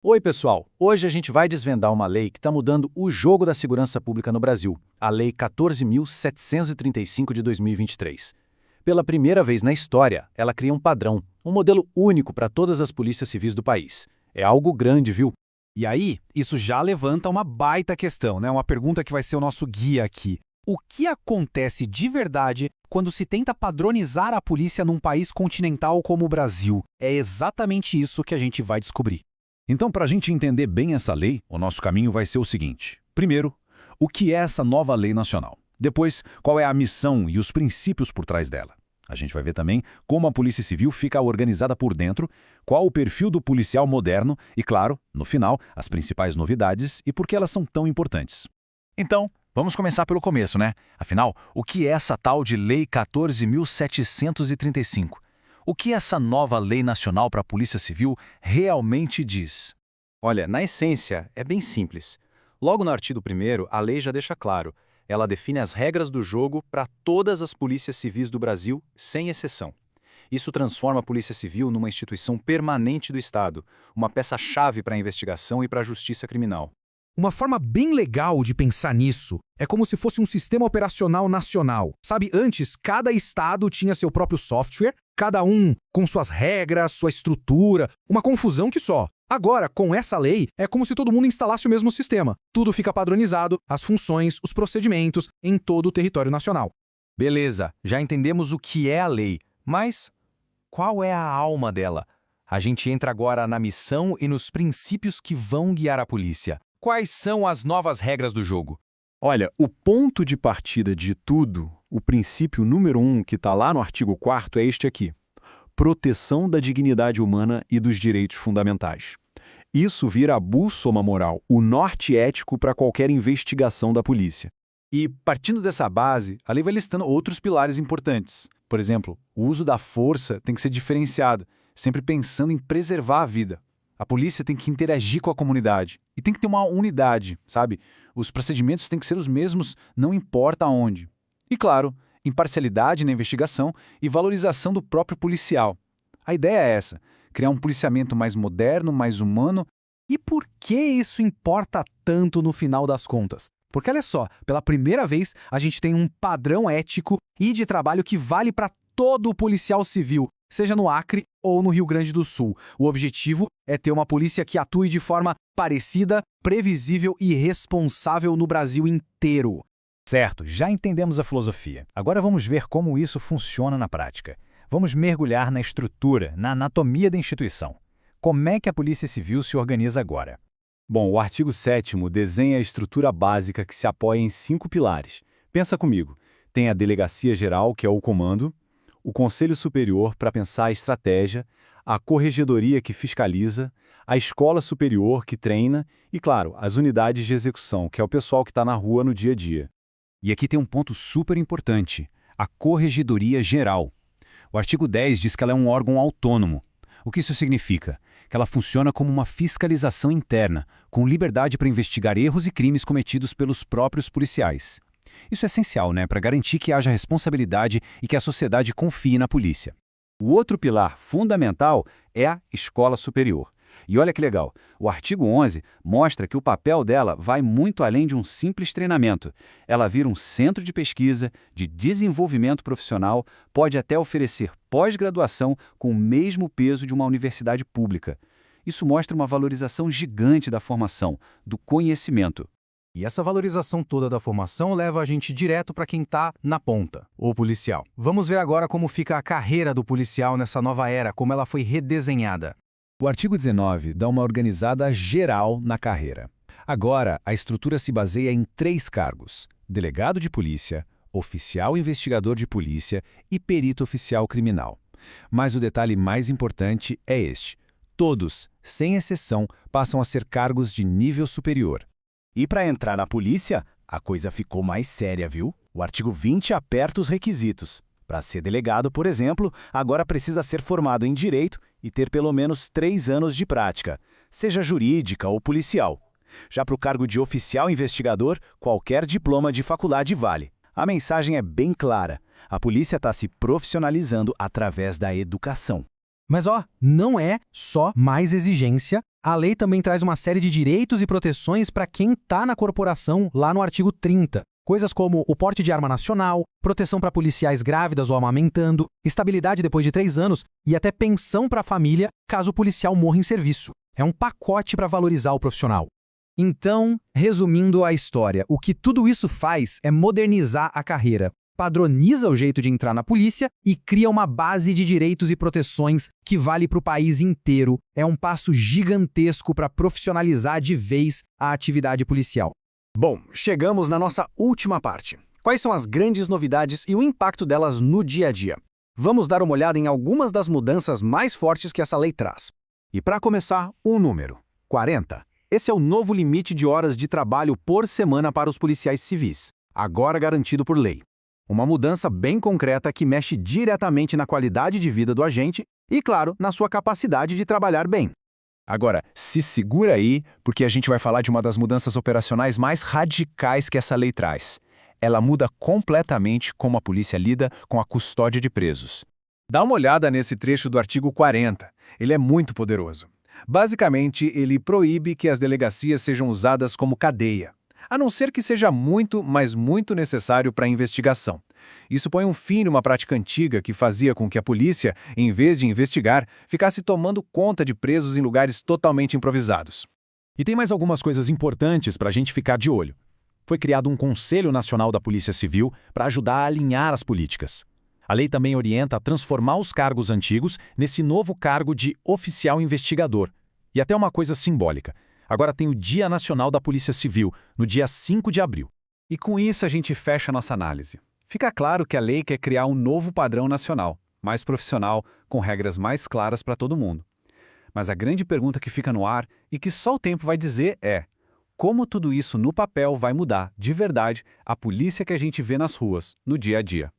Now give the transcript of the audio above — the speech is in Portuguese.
Oi, pessoal! Hoje a gente vai desvendar uma lei que está mudando o jogo da segurança pública no Brasil, a Lei 14.735 de 2023. Pela primeira vez na história, ela cria um padrão, um modelo único para todas as polícias civis do país. É algo grande, viu? E aí, isso já levanta uma baita questão, né? Uma pergunta que vai ser o nosso guia aqui. O que acontece de verdade quando se tenta padronizar a polícia num país continental como o Brasil? É exatamente isso que a gente vai descobrir. Então, para a gente entender bem essa lei, o nosso caminho vai ser o seguinte. Primeiro, o que é essa nova lei nacional? Depois, qual é a missão e os princípios por trás dela? A gente vai ver também como a Polícia Civil fica organizada por dentro, qual o perfil do policial moderno e, claro, no final, as principais novidades e por que elas são tão importantes. Então, vamos começar pelo começo, né? Afinal, o que é essa tal de Lei 14.735? O que essa nova lei nacional para a Polícia Civil realmente diz? Olha, na essência, é bem simples. Logo no artigo 1º, a lei já deixa claro. Ela define as regras do jogo para todas as polícias civis do Brasil, sem exceção. Isso transforma a Polícia Civil numa instituição permanente do Estado, uma peça-chave para a investigação e para a justiça criminal. Uma forma bem legal de pensar nisso é como se fosse um sistema operacional nacional. Sabe, antes, cada estado tinha seu próprio software, cada um com suas regras, sua estrutura, uma confusão que só. Agora, com essa lei, é como se todo mundo instalasse o mesmo sistema. Tudo fica padronizado, as funções, os procedimentos, em todo o território nacional. Beleza, já entendemos o que é a lei, mas qual é a alma dela? A gente entra agora na missão e nos princípios que vão guiar a polícia. Quais são as novas regras do jogo? Olha, o ponto de partida de tudo, o princípio número 1 que está lá no artigo 4º é este aqui. Proteção da dignidade humana e dos direitos fundamentais. Isso vira a bússola moral, o norte ético para qualquer investigação da polícia. E, partindo dessa base, a lei vai listando outros pilares importantes. Por exemplo, o uso da força tem que ser diferenciado, sempre pensando em preservar a vida. A polícia tem que interagir com a comunidade e tem que ter uma unidade, sabe? Os procedimentos têm que ser os mesmos, não importa onde. E, claro, imparcialidade na investigação e valorização do próprio policial. A ideia é essa, criar um policiamento mais moderno, mais humano. E por que isso importa tanto no final das contas? Porque olha só, pela primeira vez a gente tem um padrão ético e de trabalho que vale para todo o policial civil, seja no Acre ou no Rio Grande do Sul. O objetivo é ter uma polícia que atue de forma parecida, previsível e responsável no Brasil inteiro. Certo, já entendemos a filosofia. Agora vamos ver como isso funciona na prática. Vamos mergulhar na estrutura, na anatomia da instituição. Como é que a Polícia Civil se organiza agora? Bom, o artigo 7º desenha a estrutura básica que se apoia em 5 pilares. Pensa comigo, tem a Delegacia Geral, que é o comando, o Conselho Superior para pensar a estratégia, a Corregedoria que fiscaliza, a Escola Superior que treina e, claro, as unidades de execução, que é o pessoal que está na rua no dia a dia. E aqui tem um ponto super importante, a Corregedoria Geral. O artigo 10 diz que ela é um órgão autônomo. O que isso significa? Que ela funciona como uma fiscalização interna, com liberdade para investigar erros e crimes cometidos pelos próprios policiais. Isso é essencial, né, para garantir que haja responsabilidade e que a sociedade confie na polícia. O outro pilar fundamental é a Escola Superior. E olha que legal, o artigo 11 mostra que o papel dela vai muito além de um simples treinamento. Ela vira um centro de pesquisa, de desenvolvimento profissional, pode até oferecer pós-graduação com o mesmo peso de uma universidade pública. Isso mostra uma valorização gigante da formação, do conhecimento. E essa valorização toda da formação leva a gente direto para quem está na ponta, o policial. Vamos ver agora como fica a carreira do policial nessa nova era, como ela foi redesenhada. O artigo 19 dá uma organizada geral na carreira. Agora, a estrutura se baseia em 3 cargos: delegado de polícia, oficial investigador de polícia e perito oficial criminal. Mas o detalhe mais importante é este: todos, sem exceção, passam a ser cargos de nível superior. E para entrar na polícia, a coisa ficou mais séria, viu? O artigo 20 aperta os requisitos. Para ser delegado, por exemplo, agora precisa ser formado em direito e ter pelo menos 3 anos de prática, seja jurídica ou policial. Já para o cargo de oficial investigador, qualquer diploma de faculdade vale. A mensagem é bem clara. A polícia está se profissionalizando através da educação. Mas não é só mais exigência A lei também traz uma série de direitos e proteções para quem está na corporação lá no artigo 30. Coisas como o porte de arma nacional, proteção para policiais grávidas ou amamentando, estabilidade depois de 3 anos e até pensão para a família caso o policial morra em serviço. É um pacote para valorizar o profissional. Então, resumindo a história, o que tudo isso faz é modernizar a carreira, padroniza o jeito de entrar na polícia e cria uma base de direitos e proteções que vale para o país inteiro. É um passo gigantesco para profissionalizar de vez a atividade policial. Bom, chegamos na nossa última parte. Quais são as grandes novidades e o impacto delas no dia a dia? Vamos dar uma olhada em algumas das mudanças mais fortes que essa lei traz. E para começar, um número: 40. Esse é o novo limite de horas de trabalho por semana para os policiais civis, agora garantido por lei. Uma mudança bem concreta que mexe diretamente na qualidade de vida do agente e, claro, na sua capacidade de trabalhar bem. Agora, se segura aí, porque a gente vai falar de uma das mudanças operacionais mais radicais que essa lei traz. Ela muda completamente como a polícia lida com a custódia de presos. Dá uma olhada nesse trecho do artigo 40. Ele é muito poderoso. Basicamente, ele proíbe que as delegacias sejam usadas como cadeia, a não ser que seja muito, mas muito necessário para a investigação. Isso põe um fim numa prática antiga que fazia com que a polícia, em vez de investigar, ficasse tomando conta de presos em lugares totalmente improvisados. E tem mais algumas coisas importantes para a gente ficar de olho. Foi criado um Conselho Nacional da Polícia Civil para ajudar a alinhar as políticas. A lei também orienta a transformar os cargos antigos nesse novo cargo de oficial investigador. E até uma coisa simbólica. Agora tem o Dia Nacional da Polícia Civil, no dia 5 de abril. E com isso a gente fecha a nossa análise. Fica claro que a lei quer criar um novo padrão nacional, mais profissional, com regras mais claras para todo mundo. Mas a grande pergunta que fica no ar e que só o tempo vai dizer é: como tudo isso no papel vai mudar, de verdade, a polícia que a gente vê nas ruas, no dia a dia?